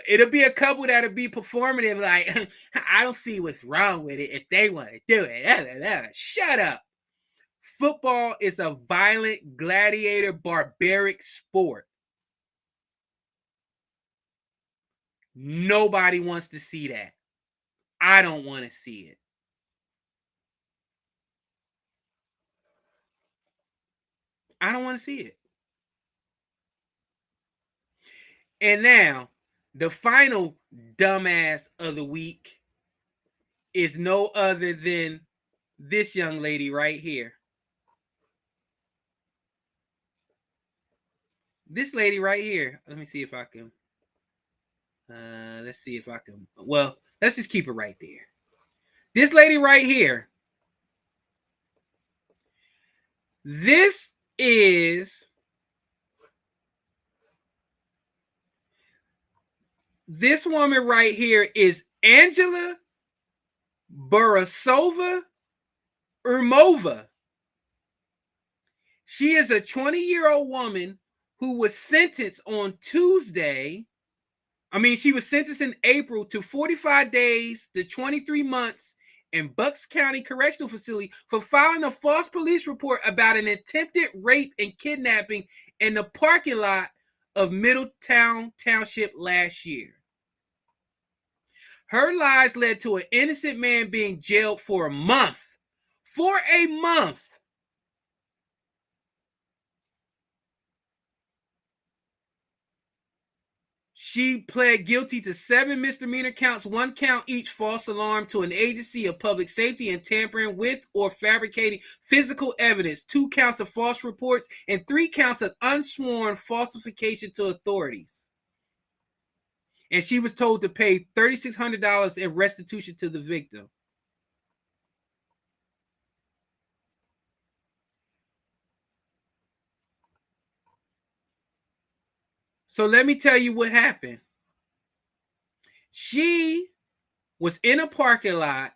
It'll be a couple that'll be performative, like, I don't see what's wrong with it if they want to do it. Shut up. Football is a violent, gladiator, barbaric sport. Nobody wants to see that. I don't want to see it. I don't want to see it. And now, the final dumbass of the week is no other than this young lady right here. This lady right here. Let me see if I can. Let's see if I can. Well, let's just keep it right there. This lady right here. This woman right here is Angela Borisova Urmova. She is a 20-year-old woman who was sentenced on Tuesday. She was sentenced in April to 45 days to 23 months in Bucks County Correctional Facility for filing a false police report about an attempted rape and kidnapping in the parking lot of Middletown Township last year. Her lies led to an innocent man being jailed for a month. For a month. She pled guilty to 7 misdemeanor counts, 1 count each false alarm to an agency of public safety and tampering with or fabricating physical evidence, 2 counts of false reports, and 3 counts of unsworn falsification to authorities. And she was told to pay $3,600 in restitution to the victim. So let me tell you what happened. She was in a parking lot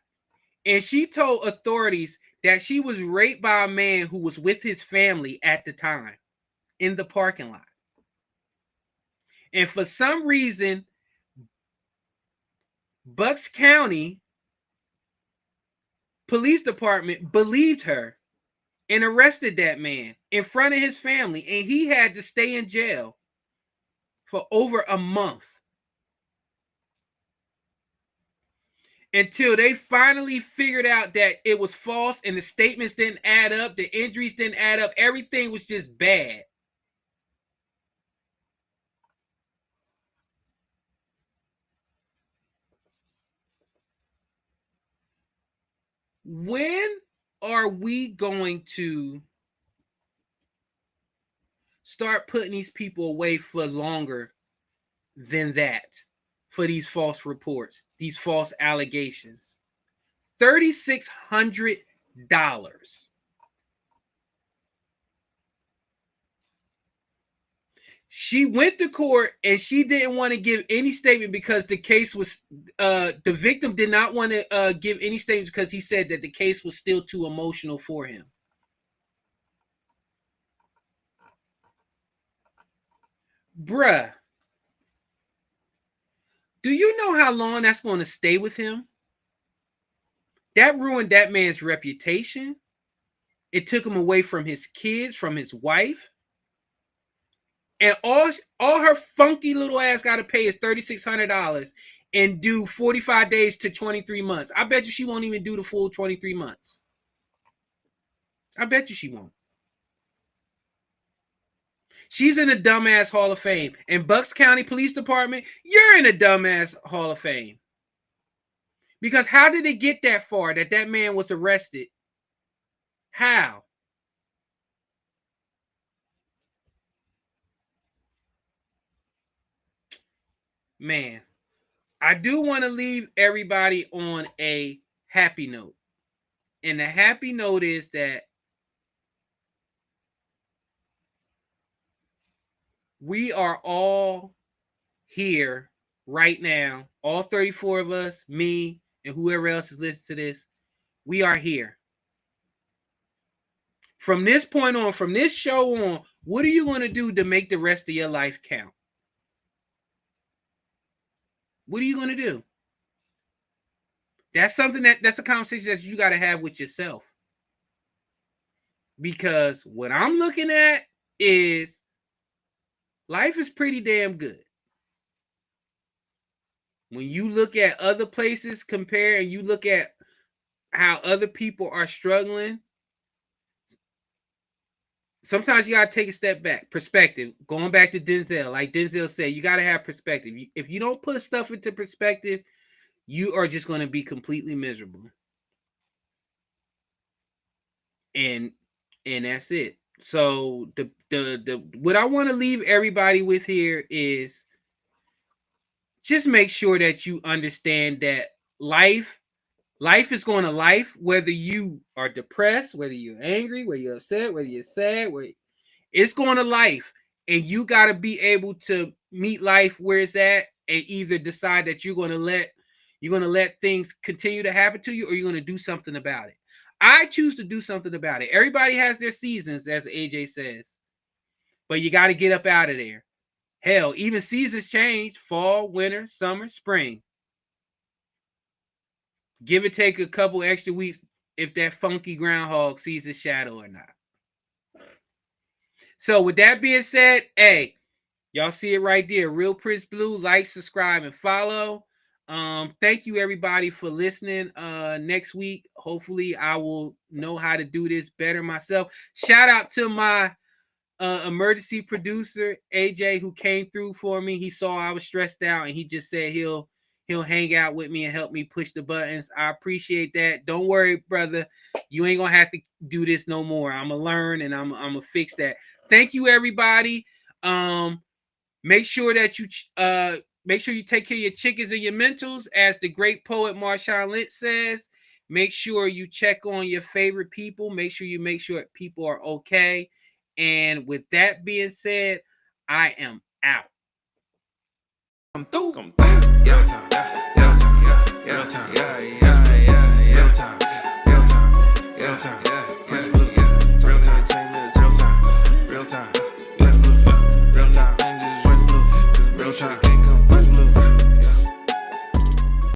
and she told authorities that she was raped by a man who was with his family at the time in the parking lot. And for some reason, Bucks County Police Department believed her and arrested that man in front of his family, and he had to stay in jail for over a month until they finally figured out that it was false and the statements didn't add up, the injuries didn't add up, everything was just bad. When are we going to start putting these people away for longer than that, for these false reports, these false allegations? $3,600. She went to court and she didn't want to give any statement because the case was, the victim did not want to give any statements because he said that the case was still too emotional for him. Bruh, do you know how long that's going to stay with him? That ruined that man's reputation. It took him away from his kids, from his wife. And all her funky little ass got to pay is $3,600 and do 45 days to 23 months. I bet you she won't even do the full 23 months. I bet you she won't. She's in the dumbass Hall of Fame. And Bucks County Police Department, you're in the dumbass Hall of Fame. Because how did it get that far that that man was arrested? How? Man, I do want to leave everybody on a happy note. And the happy note is that we are all here right now. All 34 of us, me, and whoever else is listening to this, we are here. From this point on, from this show on, what are you going to do to make the rest of your life count? What are you going to do? That's something that's a conversation that you got to have with yourself. Because what I'm looking at is life is pretty damn good. When you look at other places, compare, and you look at how other people are struggling, sometimes you got to take a step back. Perspective. Going back to Denzel, like Denzel said, you got to have perspective. If you don't put stuff into perspective, you are just going to be completely miserable. And that's it. So the what I want to leave everybody with here is just make sure that you understand that life is going to life, whether you are depressed, whether you're angry, whether you're upset, whether you're sad, it's going to life. And you got to be able to meet life where it's at and either decide that you're going to let things continue to happen to you, or you're going to do something about it. I choose to do something about it. Everybody has their seasons, as AJ says, but you got to get up out of there. Hell, even seasons change: fall, winter, summer, spring. Give or take a couple extra weeks if that funky groundhog sees his shadow or not. So with that being said, hey, y'all see it right there. Real Prince Blue. Like, subscribe, and follow. Thank you everybody for listening. Next week, hopefully I will know how to do this better myself. Shout out to my emergency producer AJ, who came through for me. He saw I was stressed out and he just said he'll hang out with me and help me push the buttons. I appreciate that. Don't worry, brother. You ain't gonna have to do this no more. I'm gonna learn and I'm gonna fix that. Thank you, everybody. Make sure that you take care of your chickens and your mentals, as the great poet Marshawn Lynch says. Make sure you check on your favorite people. Make sure people are okay. And with that being said, I am out. Come through. Real time, real time, real time, real time, real time, real time, real time, real time,